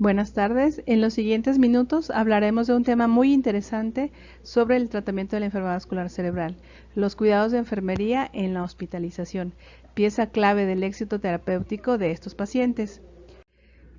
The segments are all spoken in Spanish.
Buenas tardes. En los siguientes minutos hablaremos de un tema muy interesante sobre el tratamiento de la enfermedad vascular cerebral, los cuidados de enfermería en la hospitalización, pieza clave del éxito terapéutico de estos pacientes.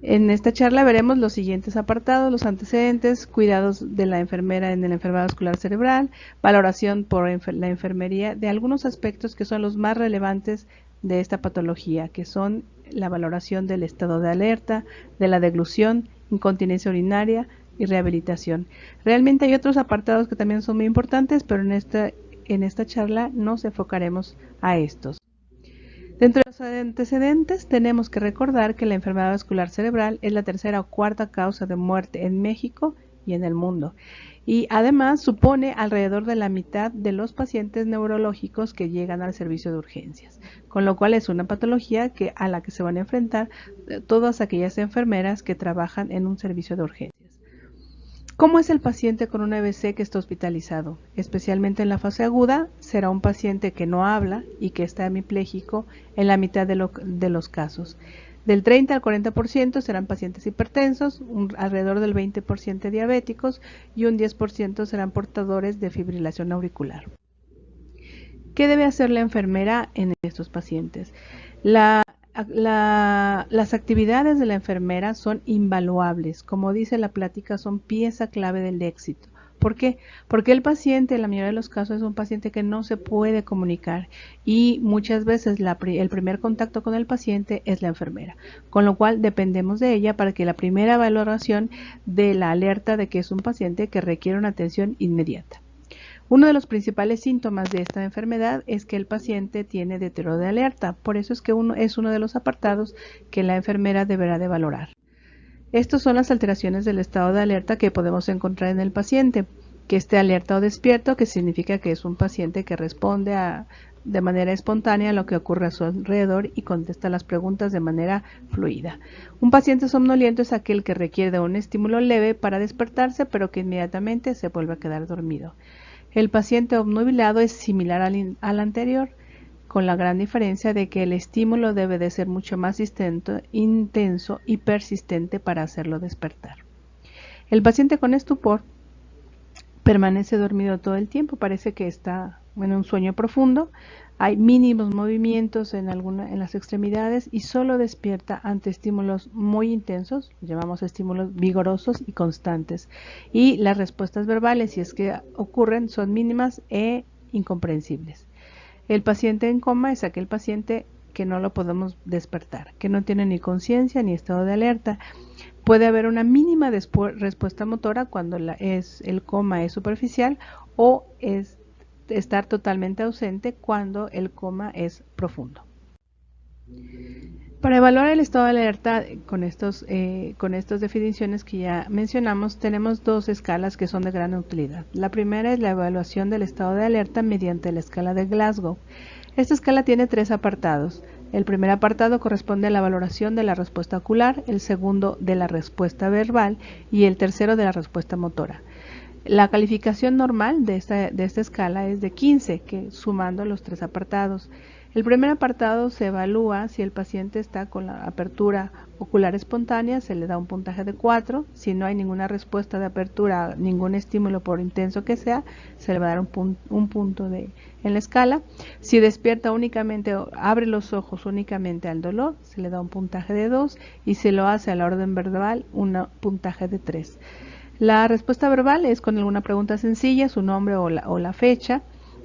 En esta charla veremos los siguientes apartados: los antecedentes, cuidados de la enfermera en la enfermedad vascular cerebral, valoración por la enfermería de algunos aspectos que son los más relevantes de esta patología, que son la valoración del estado de alerta, de la deglución, incontinencia urinaria y rehabilitación. Realmente hay otros apartados que también son muy importantes, pero en esta charla nos enfocaremos a estos. Dentro de los antecedentes tenemos que recordar que la enfermedad vascular cerebral es la tercera o cuarta causa de muerte en México y en el mundo, y además supone alrededor de la mitad de los pacientes neurológicos que llegan al servicio de urgencias, con lo cual es una patología a la que se van a enfrentar todas aquellas enfermeras que trabajan en un servicio de urgencias. ¿Cómo es el paciente con un EBC que está hospitalizado? Especialmente en la fase aguda, será un paciente que no habla y que está hemipléjico en la mitad de los casos. Del 30 al 40% serán pacientes hipertensos, alrededor del 20% diabéticos y un 10% serán portadores de fibrilación auricular. ¿Qué debe hacer la enfermera en estos pacientes? Las actividades de la enfermera son invaluables. Como dice la plática, son pieza clave del éxito. ¿Por qué? Porque el paciente, en la mayoría de los casos, es un paciente que no se puede comunicar y muchas veces el primer contacto con el paciente es la enfermera, con lo cual dependemos de ella para que la primera valoración dé la alerta de que es un paciente que requiere una atención inmediata. Uno de los principales síntomas de esta enfermedad es que el paciente tiene deterioro de alerta, por eso es que es uno de los apartados que la enfermera deberá de valorar. Estas son las alteraciones del estado de alerta que podemos encontrar en el paciente, que esté alerta o despierto, que significa que es un paciente que responde de manera espontánea a lo que ocurre a su alrededor y contesta las preguntas de manera fluida. Un paciente somnoliento es aquel que requiere de un estímulo leve para despertarse, pero que inmediatamente se vuelve a quedar dormido. El paciente obnubilado es similar al anterior, con la gran diferencia de que el estímulo debe de ser mucho más intenso y persistente para hacerlo despertar. El paciente con estupor permanece dormido todo el tiempo, parece que está en un sueño profundo, hay mínimos movimientos en las extremidades y solo despierta ante estímulos muy intensos, llamamos estímulos vigorosos y constantes, y las respuestas verbales, si es que ocurren, son mínimas e incomprensibles. El paciente en coma es aquel paciente que no lo podemos despertar, que no tiene ni conciencia ni estado de alerta. Puede haber una mínima respuesta motora cuando el coma es superficial o estar totalmente ausente cuando el coma es profundo. Para evaluar el estado de alerta con estas definiciones que ya mencionamos, tenemos dos escalas que son de gran utilidad. La primera es la evaluación del estado de alerta mediante la escala de Glasgow. Esta escala tiene tres apartados. El primer apartado corresponde a la valoración de la respuesta ocular, el segundo de la respuesta verbal y el tercero de la respuesta motora. La calificación normal de esta escala es de 15, sumando los tres apartados. El primer apartado se evalúa si el paciente está con la apertura ocular espontánea, se le da un puntaje de 4. Si no hay ninguna respuesta de apertura, ningún estímulo por intenso que sea, se le va a dar un punto en la escala. Si despierta únicamente o abre los ojos únicamente al dolor, se le da un puntaje de 2. Y si lo hace a la orden verbal, un puntaje de 3. La respuesta verbal es con alguna pregunta sencilla, su nombre o la fecha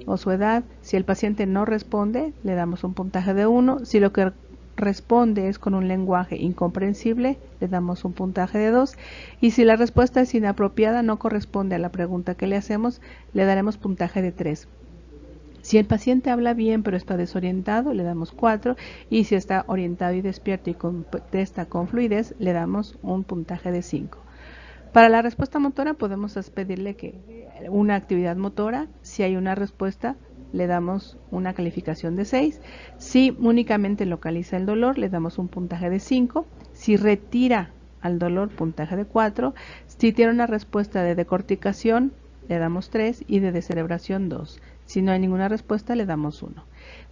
o su edad. Si el paciente no responde, le damos un puntaje de 1. Si lo que responde es con un lenguaje incomprensible, le damos un puntaje de 2. Y si la respuesta es inapropiada, no corresponde a la pregunta que le hacemos, le daremos puntaje de 3. Si el paciente habla bien pero está desorientado, le damos 4. Y si está orientado y despierto y contesta con fluidez, le damos un puntaje de 5. Para la respuesta motora podemos pedirle una actividad motora. Si hay una respuesta, le damos una calificación de 6. Si únicamente localiza el dolor, le damos un puntaje de 5. Si retira al dolor, puntaje de 4. Si tiene una respuesta de decorticación, le damos 3 y de descerebración 2. Si no hay ninguna respuesta, le damos 1.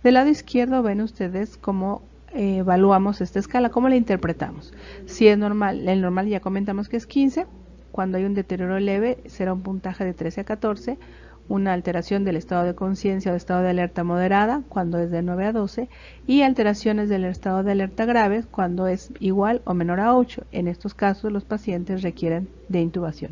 Del lado izquierdo ven ustedes cómo evaluamos esta escala? ¿Cómo la interpretamos? Si es normal, el normal ya comentamos que es 15, cuando hay un deterioro leve será un puntaje de 13 a 14, una alteración del estado de conciencia o estado de alerta moderada cuando es de 9 a 12 y alteraciones del estado de alerta grave cuando es igual o menor a 8. En estos casos los pacientes requieren de intubación.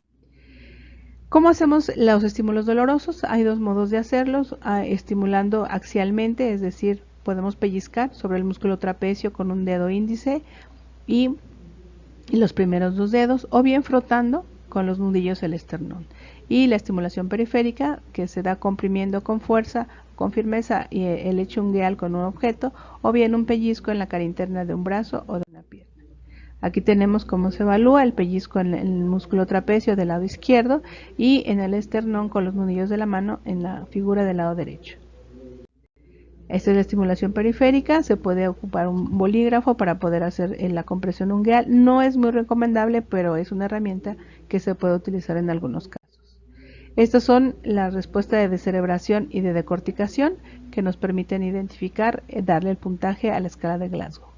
¿Cómo hacemos los estímulos dolorosos? Hay dos modos de hacerlos, estimulando axialmente, es decir, podemos pellizcar sobre el músculo trapecio con un dedo índice y los primeros dos dedos, o bien frotando con los nudillos el esternón. Y la estimulación periférica, que se da comprimiendo con fuerza, con firmeza y el hecho ungueal con un objeto, o bien un pellizco en la cara interna de un brazo o de una pierna. Aquí tenemos cómo se evalúa el pellizco en el músculo trapecio del lado izquierdo y en el esternón con los nudillos de la mano en la figura del lado derecho. Esta es la estimulación periférica, se puede ocupar un bolígrafo para poder hacer la compresión ungueal. No es muy recomendable, pero es una herramienta que se puede utilizar en algunos casos. Estas son las respuestas de descerebración y de decorticación que nos permiten identificar, darle el puntaje a la escala de Glasgow.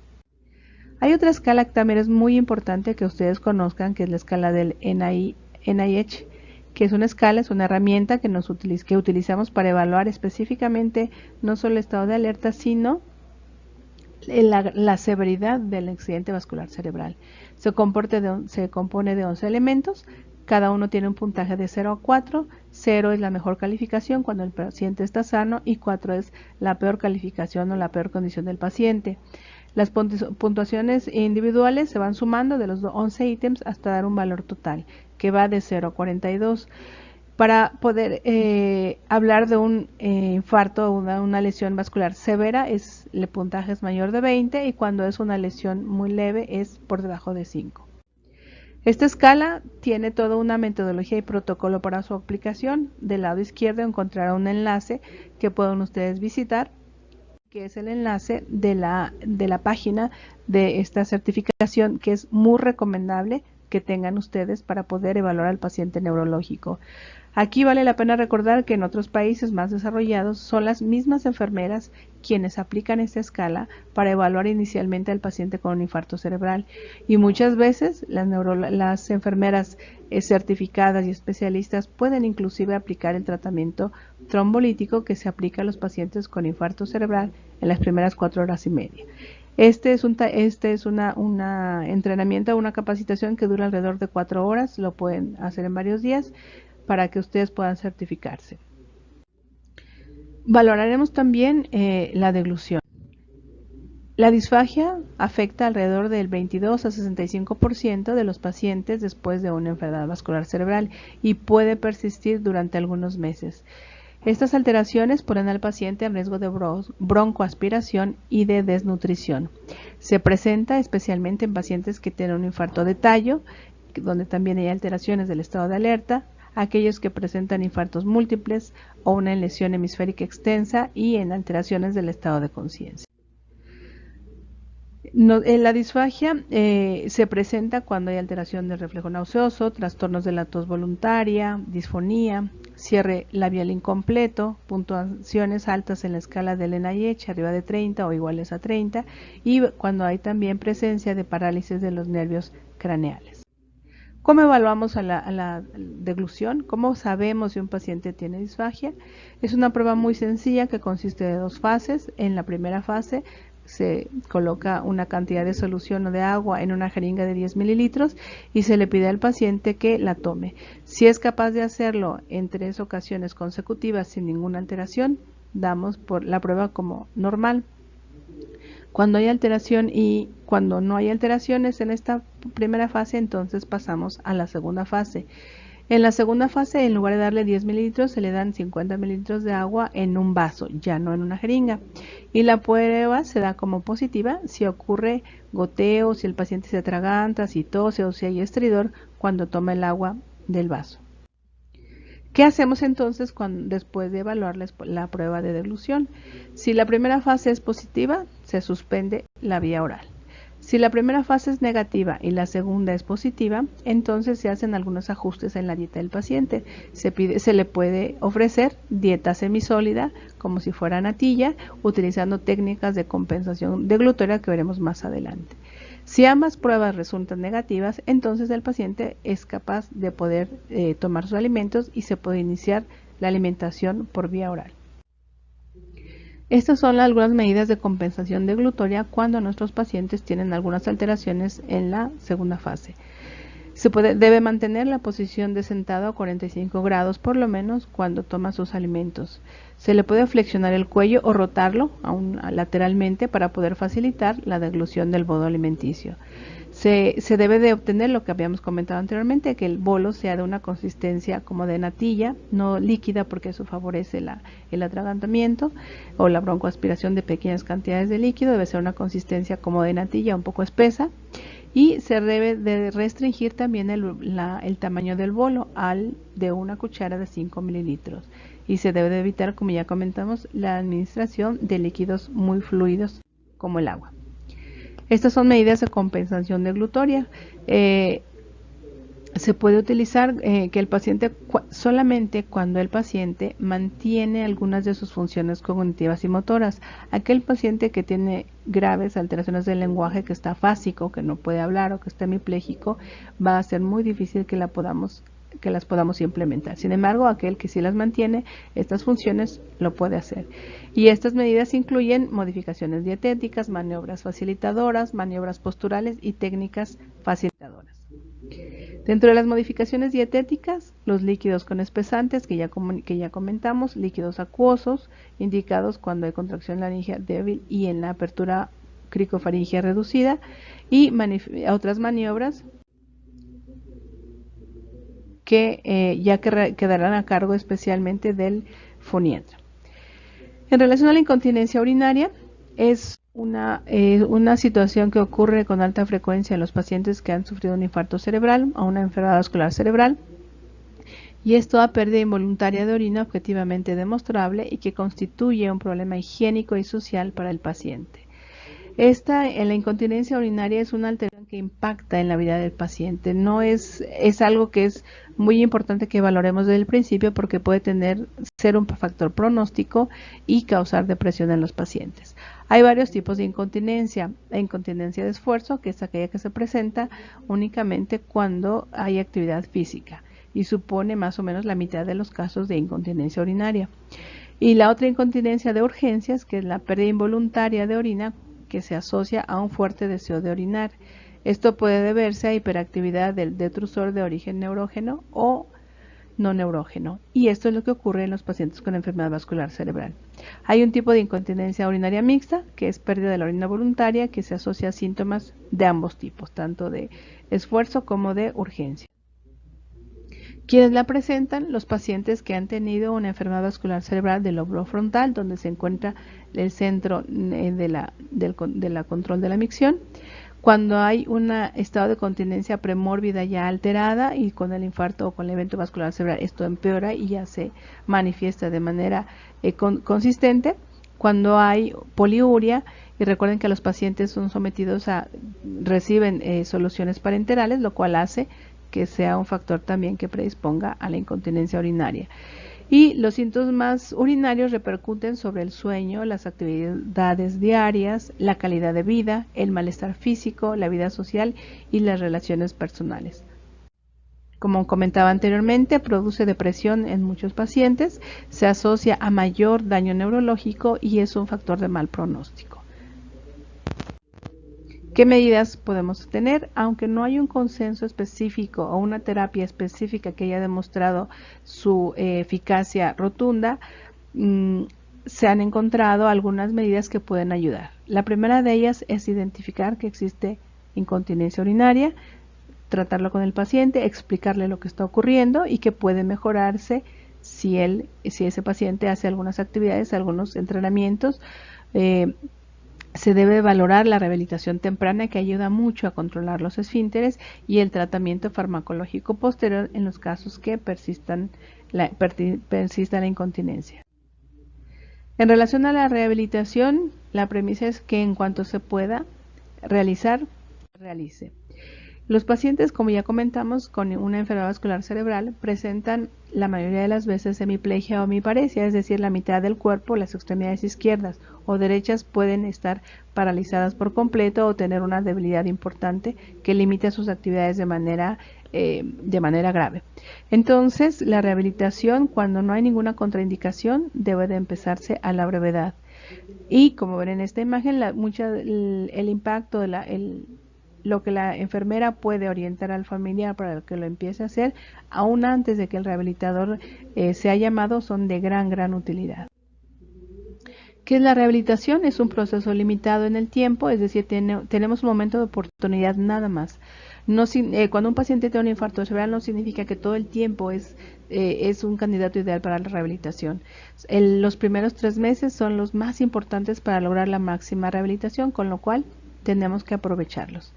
Hay otra escala que también es muy importante que ustedes conozcan, que es la escala del NIH, que es una escala, es una herramienta que utilizamos para evaluar específicamente no solo el estado de alerta, sino la severidad del accidente vascular cerebral. Se compone de 11 elementos, cada uno tiene un puntaje de 0 a 4, 0 es la mejor calificación cuando el paciente está sano y 4 es la peor calificación o la peor condición del paciente. Las puntuaciones individuales se van sumando de los 11 ítems hasta dar un valor total, que va de 0 a 42. Para poder hablar de un infarto o una lesión vascular severa, el puntaje es mayor de 20 y cuando es una lesión muy leve es por debajo de 5. Esta escala tiene toda una metodología y protocolo para su aplicación. Del lado izquierdo encontrarán un enlace que pueden ustedes visitar, que es el enlace de la página de esta certificación, que es muy recomendable que tengan ustedes para poder evaluar al paciente neurológico. Aquí vale la pena recordar que en otros países más desarrollados son las mismas enfermeras quienes aplican esta escala para evaluar inicialmente al paciente con un infarto cerebral y muchas veces las enfermeras certificadas y especialistas pueden inclusive aplicar el tratamiento trombolítico que se aplica a los pacientes con infarto cerebral en las primeras 4 horas y media. Este es un entrenamiento, una capacitación que dura alrededor de 4 horas, lo pueden hacer en varios días para que ustedes puedan certificarse. Valoraremos también la deglución. La disfagia afecta alrededor del 22 a 65% de los pacientes después de una enfermedad vascular cerebral y puede persistir durante algunos meses. Estas alteraciones ponen al paciente en riesgo de broncoaspiración y de desnutrición. Se presenta especialmente en pacientes que tienen un infarto de tallo, donde también hay alteraciones del estado de alerta, aquellos que presentan infartos múltiples o una lesión hemisférica extensa y en alteraciones del estado de conciencia. La disfagia se presenta cuando hay alteración del reflejo nauseoso, trastornos de la tos voluntaria, disfonía, cierre labial incompleto, puntuaciones altas en la escala del NIH, arriba de 30 o iguales a 30, y cuando hay también presencia de parálisis de los nervios craneales. ¿Cómo evaluamos a la deglución? ¿Cómo sabemos si un paciente tiene disfagia? Es una prueba muy sencilla que consiste de 2 fases. En la primera fase se coloca una cantidad de solución o de agua en una jeringa de 10 mililitros y se le pide al paciente que la tome. Si es capaz de hacerlo en 3 ocasiones consecutivas sin ninguna alteración, damos por la prueba como normal. Cuando hay alteración y cuando no hay alteraciones en esta primera fase, entonces pasamos a la segunda fase. En la segunda fase, en lugar de darle 10 mililitros, se le dan 50 mililitros de agua en un vaso, ya no en una jeringa. Y la prueba se da como positiva si ocurre goteo, si el paciente se atraganta, si tose o si hay estridor cuando toma el agua del vaso. ¿Qué hacemos entonces después de evaluar la prueba de deglución? Si la primera fase es positiva, se suspende la vía oral. Si la primera fase es negativa y la segunda es positiva, entonces se hacen algunos ajustes en la dieta del paciente. Se le puede ofrecer dieta semisólida, como si fuera natilla, utilizando técnicas de compensación de glutórea que veremos más adelante. Si ambas pruebas resultan negativas, entonces el paciente es capaz de poder tomar sus alimentos y se puede iniciar la alimentación por vía oral. Estas son algunas medidas de compensación de glutórea cuando nuestros pacientes tienen algunas alteraciones en la segunda fase. Debe mantener la posición de sentado a 45 grados por lo menos cuando toma sus alimentos. Se le puede flexionar el cuello o rotarlo lateralmente para poder facilitar la deglución del bolo alimenticio. Se debe de obtener lo que habíamos comentado anteriormente, que el bolo sea de una consistencia como de natilla, no líquida, porque eso favorece el atragantamiento o la broncoaspiración de pequeñas cantidades de líquido. Debe ser una consistencia como de natilla, un poco espesa, y se debe de restringir también el tamaño del bolo al de una cuchara de 5 mililitros, y se debe de evitar, como ya comentamos, la administración de líquidos muy fluidos como el agua. Estas son medidas de compensación de glutórea. Se puede utilizar que el paciente solamente cuando el paciente mantiene algunas de sus funciones cognitivas y motoras. Aquel paciente que tiene graves alteraciones del lenguaje, que está afásico, que no puede hablar o que está hemipléjico, va a ser muy difícil que las podamos implementar. Sin embargo, aquel que sí las mantiene, estas funciones lo puede hacer. Y estas medidas incluyen modificaciones dietéticas, maniobras facilitadoras, maniobras posturales y técnicas facilitadoras. Dentro de las modificaciones dietéticas, los líquidos con espesantes, que ya comentamos, líquidos acuosos, indicados cuando hay contracción laringea débil y en la apertura cricofaringea reducida, y otras maniobras que quedarán a cargo especialmente del foniatra. En relación a la incontinencia urinaria, es una situación que ocurre con alta frecuencia en los pacientes que han sufrido un infarto cerebral o una enfermedad vascular cerebral, y es toda pérdida involuntaria de orina objetivamente demostrable y que constituye un problema higiénico y social para el paciente. En la incontinencia urinaria es una alteración que impacta en la vida del paciente. No es algo que es muy importante que valoremos desde el principio, porque puede ser un factor pronóstico y causar depresión en los pacientes. Hay varios tipos de incontinencia. La incontinencia de esfuerzo, que es aquella que se presenta únicamente cuando hay actividad física y supone más o menos la mitad de los casos de incontinencia urinaria. Y la otra incontinencia de urgencias, que es la pérdida involuntaria de orina, que se asocia a un fuerte deseo de orinar. Esto puede deberse a hiperactividad del detrusor de origen neurógeno o no neurógeno, y esto es lo que ocurre en los pacientes con enfermedad vascular cerebral. Hay un tipo de incontinencia urinaria mixta, que es pérdida de la orina voluntaria, que se asocia a síntomas de ambos tipos, tanto de esfuerzo como de urgencia. ¿Quiénes la presentan? Los pacientes que han tenido una enfermedad vascular cerebral del lóbulo frontal, donde se encuentra el centro de la control de la micción. Cuando hay un estado de continencia premórbida ya alterada, y con el infarto o con el evento vascular cerebral esto empeora y ya se manifiesta de manera consistente. Cuando hay poliuria, y recuerden que los pacientes son sometidos reciben soluciones parenterales, lo cual hace que sea un factor también que predisponga a la incontinencia urinaria. Y los síntomas urinarios repercuten sobre el sueño, las actividades diarias, la calidad de vida, el malestar físico, la vida social y las relaciones personales. Como comentaba anteriormente, produce depresión en muchos pacientes, se asocia a mayor daño neurológico y es un factor de mal pronóstico. ¿Qué medidas podemos tener? Aunque no hay un consenso específico o una terapia específica que haya demostrado su eficacia rotunda, se han encontrado algunas medidas que pueden ayudar. La primera de ellas es identificar que existe incontinencia urinaria, tratarlo con el paciente, explicarle lo que está ocurriendo y que puede mejorarse si ese paciente hace algunas actividades, algunos entrenamientos. Se debe valorar la rehabilitación temprana, que ayuda mucho a controlar los esfínteres, y el tratamiento farmacológico posterior en los casos que persista la incontinencia. En relación a la rehabilitación, la premisa es que en cuanto se pueda, realice. Los pacientes, como ya comentamos, con una enfermedad vascular cerebral presentan la mayoría de las veces hemiplegia o hemiparesia, es decir, la mitad del cuerpo, las extremidades izquierdas o derechas pueden estar paralizadas por completo o tener una debilidad importante que limite sus actividades de manera grave. Entonces, la rehabilitación, cuando no hay ninguna contraindicación, debe de empezarse a la brevedad. Y como ven en esta imagen, el impacto de lo que la enfermera puede orientar al familiar para que lo empiece a hacer, aún antes de que el rehabilitador sea llamado, son de gran utilidad. ¿Qué es la rehabilitación? Es un proceso limitado en el tiempo, es decir, tenemos un momento de oportunidad nada más. Cuando un paciente tiene un infarto cerebral no significa que todo el tiempo es un candidato ideal para la rehabilitación. Los primeros 3 meses son los más importantes para lograr la máxima rehabilitación, con lo cual tenemos que aprovecharlos.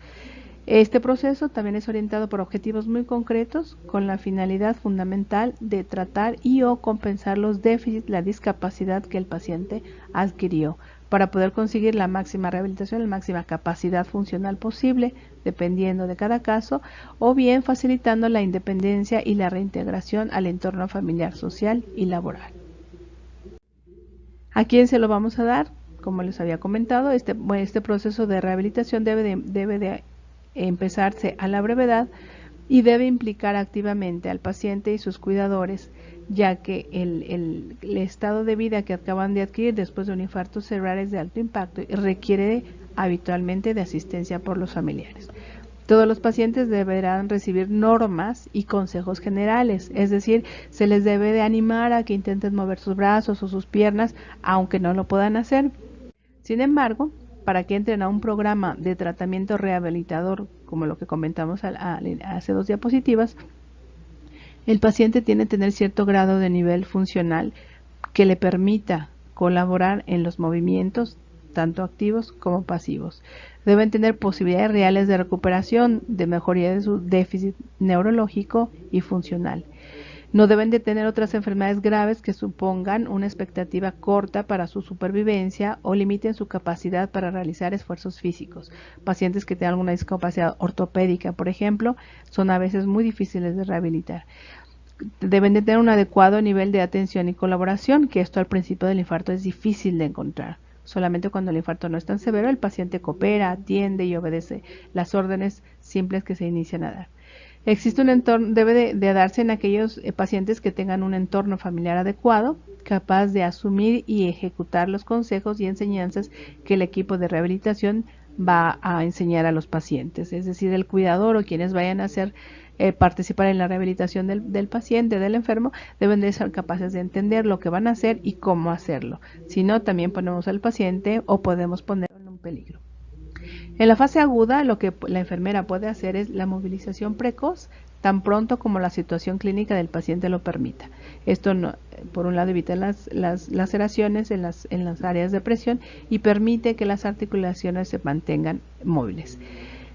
Este proceso también es orientado por objetivos muy concretos con la finalidad fundamental de tratar y o compensar los déficits, la discapacidad que el paciente adquirió para poder conseguir la máxima rehabilitación, la máxima capacidad funcional posible, dependiendo de cada caso, o bien facilitando la independencia y la reintegración al entorno familiar, social y laboral. ¿A quién se lo vamos a dar? Como les había comentado, este proceso de rehabilitación debe de empezarse a la brevedad y debe implicar activamente al paciente y sus cuidadores, ya que el estado de vida que acaban de adquirir después de un infarto cerebral es de alto impacto y requiere habitualmente de asistencia por los familiares. Todos los pacientes deberán recibir normas y consejos generales, es decir, se les debe de animar a que intenten mover sus brazos o sus piernas, aunque no lo puedan hacer. Sin embargo, para que entren a un programa de tratamiento rehabilitador, como lo que comentamos hace 2 diapositivas, el paciente tiene que tener cierto grado de nivel funcional que le permita colaborar en los movimientos, tanto activos como pasivos. Deben tener posibilidades reales de recuperación, de mejoría de su déficit neurológico y funcional. No deben de tener otras enfermedades graves que supongan una expectativa corta para su supervivencia o limiten su capacidad para realizar esfuerzos físicos. Pacientes que tengan alguna discapacidad ortopédica, por ejemplo, son a veces muy difíciles de rehabilitar. Deben de tener un adecuado nivel de atención y colaboración, que esto al principio del infarto es difícil de encontrar. Solamente cuando el infarto no es tan severo, el paciente coopera, atiende y obedece las órdenes simples que se inician a dar. Existe un entorno, debe de darse en aquellos pacientes que tengan un entorno familiar adecuado, capaz de asumir y ejecutar los consejos y enseñanzas que el equipo de rehabilitación va a enseñar a los pacientes. Es decir, el cuidador o quienes vayan a participar en la rehabilitación del paciente, del enfermo, deben de ser capaces de entender lo que van a hacer y cómo hacerlo. Si no, también ponemos al paciente o podemos ponerlo en un peligro. En la fase aguda, lo que la enfermera puede hacer es la movilización precoz, tan pronto como la situación clínica del paciente lo permita. Esto, por un lado, evita las laceraciones en las áreas de presión y permite que las articulaciones se mantengan móviles.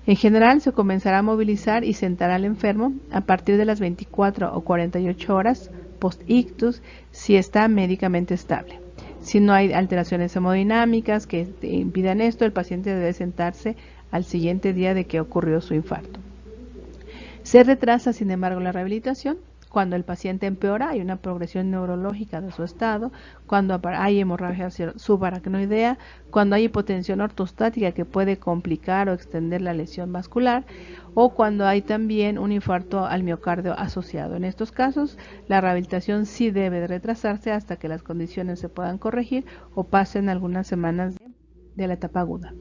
En general, se comenzará a movilizar y sentar al enfermo a partir de las 24 o 48 horas post-ictus si está médicamente estable. Si no hay alteraciones hemodinámicas que impidan esto, el paciente debe sentarse al siguiente día de que ocurrió su infarto. Se retrasa, sin embargo, la rehabilitación cuando el paciente empeora, hay una progresión neurológica de su estado, cuando hay hemorragia subaracnoidea, cuando hay hipotensión ortostática que puede complicar o extender la lesión vascular, o cuando hay también un infarto al miocardio asociado. En estos casos, la rehabilitación sí debe de retrasarse hasta que las condiciones se puedan corregir o pasen algunas semanas de la etapa aguda.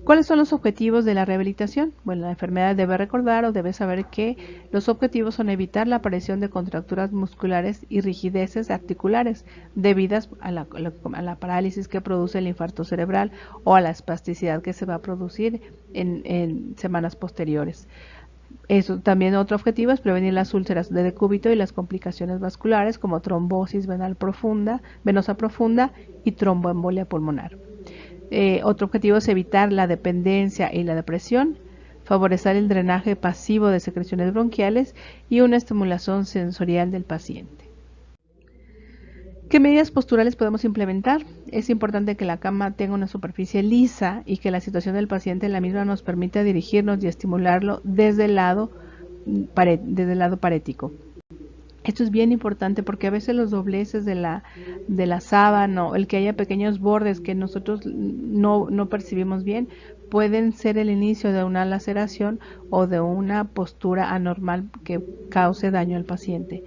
¿Cuáles son los objetivos de la rehabilitación? Bueno, la enfermedad debe recordar o debe saber que los objetivos son evitar la aparición de contracturas musculares y rigideces articulares debidas a la parálisis que produce el infarto cerebral o a la espasticidad que se va a producir en semanas posteriores. Eso también otro objetivo es prevenir las úlceras de decúbito y las complicaciones vasculares como trombosis venosa profunda y tromboembolia pulmonar. Otro objetivo es evitar la dependencia y la depresión, favorecer el drenaje pasivo de secreciones bronquiales y una estimulación sensorial del paciente. ¿Qué medidas posturales podemos implementar? Es importante que la cama tenga una superficie lisa y que la situación del paciente en la misma nos permita dirigirnos y estimularlo desde el lado parético. Esto es bien importante porque a veces los dobleces de la sábana o el que haya pequeños bordes que nosotros no percibimos bien pueden ser el inicio de una laceración o de una postura anormal que cause daño al paciente.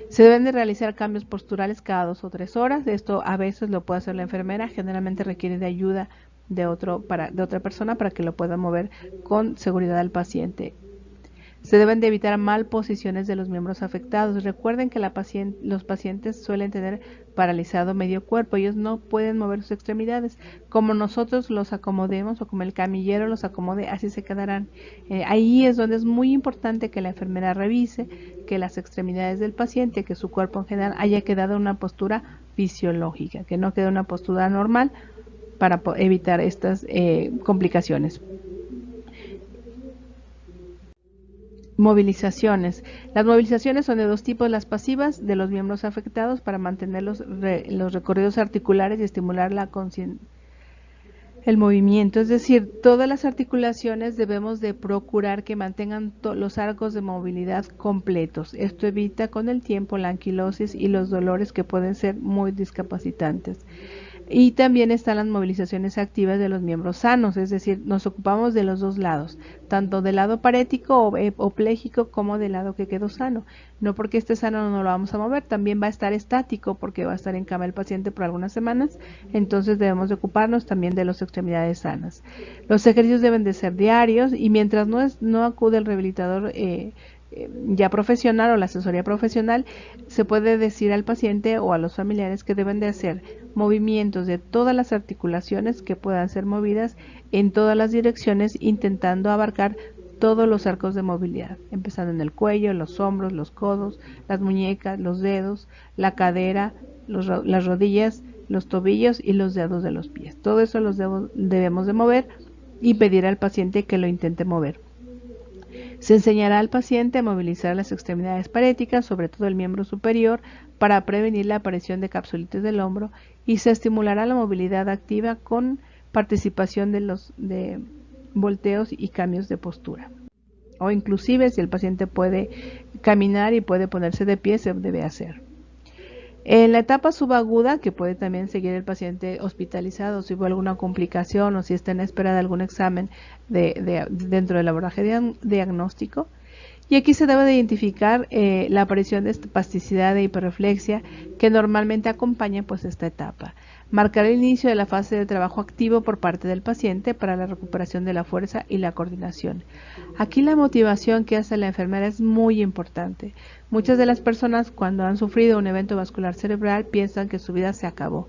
Se deben de realizar cambios posturales cada 2 o 3 horas. Esto a veces lo puede hacer la enfermera, generalmente requiere de ayuda de otra persona para que lo pueda mover con seguridad al paciente. Se deben de evitar mal posiciones de los miembros afectados. Recuerden que los pacientes suelen tener paralizado medio cuerpo. Ellos no pueden mover sus extremidades. Como nosotros los acomodemos o como el camillero los acomode, así se quedarán. Ahí es donde es muy importante que la enfermera revise que las extremidades del paciente, que su cuerpo en general haya quedado en una postura fisiológica, que no quede una postura normal para evitar estas complicaciones. Movilizaciones. Las movilizaciones son de 2 tipos, las pasivas de los miembros afectados para mantener los recorridos articulares y estimular el movimiento, es decir, todas las articulaciones debemos de procurar que mantengan los arcos de movilidad completos. Esto evita con el tiempo la anquilosis y los dolores que pueden ser muy discapacitantes. Y también están las movilizaciones activas de los miembros sanos, es decir, nos ocupamos de los 2 lados, tanto del lado parético o pléjico como del lado que quedó sano. No porque esté sano no lo vamos a mover, también va a estar estático porque va a estar en cama el paciente por algunas semanas, entonces debemos de ocuparnos también de las extremidades sanas. Los ejercicios deben de ser diarios y mientras no acude el rehabilitador ya profesional o la asesoría profesional, se puede decir al paciente o a los familiares que deben de hacer movimientos de todas las articulaciones que puedan ser movidas en todas las direcciones, intentando abarcar todos los arcos de movilidad, empezando en el cuello, los hombros, los codos, las muñecas, los dedos, la cadera, las rodillas, los tobillos y los dedos de los pies. Todo eso los debemos de mover y pedir al paciente que lo intente mover. Se enseñará al paciente a movilizar las extremidades paréticas, sobre todo el miembro superior, para prevenir la aparición de capsulitis del hombro, y se estimulará la movilidad activa con participación de volteos y cambios de postura. O inclusive si el paciente puede caminar y puede ponerse de pie, se debe hacer. En la etapa subaguda, que puede también seguir el paciente hospitalizado si hubo alguna complicación o si está en espera de algún examen dentro del abordaje diagnóstico, y aquí se debe de identificar la aparición de espasticidad e hiperreflexia que normalmente acompaña pues esta etapa. Marcar el inicio de la fase de trabajo activo por parte del paciente para la recuperación de la fuerza y la coordinación. Aquí la motivación que hace la enfermera es muy importante. Muchas de las personas cuando han sufrido un evento vascular cerebral piensan que su vida se acabó.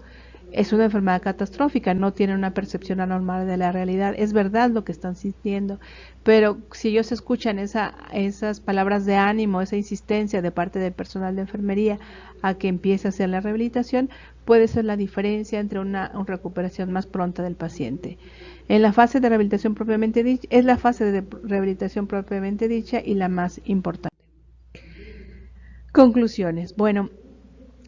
Es una enfermedad catastrófica, no tienen una percepción anormal de la realidad. Es verdad lo que están sintiendo, pero si ellos escuchan esas palabras de ánimo, esa insistencia de parte del personal de enfermería a que empiece a hacer la rehabilitación, puede ser la diferencia entre una recuperación más pronta del paciente. En la fase de rehabilitación propiamente dicha, es la fase de rehabilitación propiamente dicha y la más importante. Conclusiones. Bueno,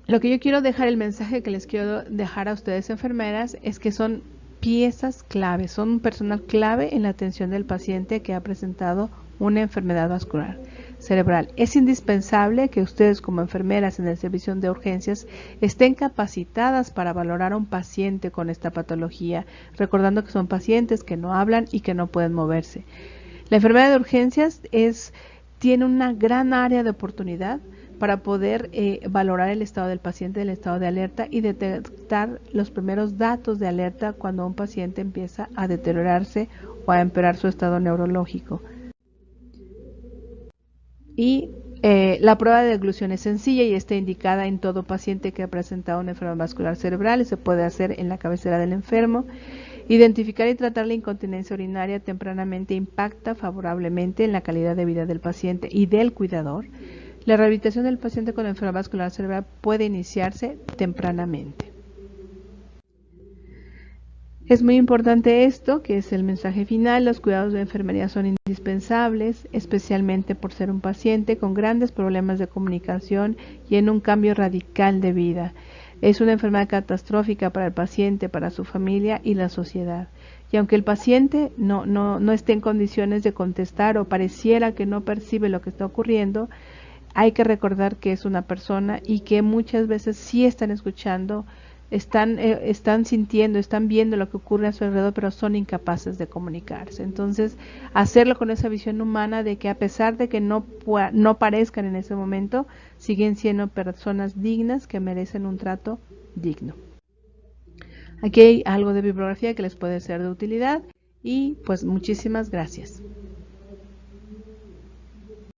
lo que yo quiero dejar, el mensaje que les quiero dejar a ustedes enfermeras es que son piezas clave, son un personal clave en la atención del paciente que ha presentado una enfermedad vascular cerebral. Es indispensable que ustedes como enfermeras en el servicio de urgencias estén capacitadas para valorar a un paciente con esta patología, recordando que son pacientes que no hablan y que no pueden moverse. La enfermedad de urgencias tiene una gran área de oportunidad para poder valorar el estado del paciente, el estado de alerta y detectar los primeros datos de alerta cuando un paciente empieza a deteriorarse o a empeorar su estado neurológico. Y la prueba de deglución es sencilla y está indicada en todo paciente que ha presentado una enfermedad vascular cerebral y se puede hacer en la cabecera del enfermo. Identificar y tratar la incontinencia urinaria tempranamente impacta favorablemente en la calidad de vida del paciente y del cuidador. La rehabilitación del paciente con enfermedad vascular cerebral puede iniciarse tempranamente. Es muy importante esto, que es el mensaje final. Los cuidados de enfermería son indispensables, especialmente por ser un paciente con grandes problemas de comunicación y en un cambio radical de vida. Es una enfermedad catastrófica para el paciente, para su familia y la sociedad. Y aunque el paciente no esté en condiciones de contestar o pareciera que no percibe lo que está ocurriendo, hay que recordar que es una persona y que muchas veces sí están escuchando, están sintiendo, están viendo lo que ocurre a su alrededor, pero son incapaces de comunicarse. Entonces, hacerlo con esa visión humana de que a pesar de que no parezcan en ese momento, siguen siendo personas dignas que merecen un trato digno. Aquí hay algo de bibliografía que les puede ser de utilidad y pues muchísimas gracias.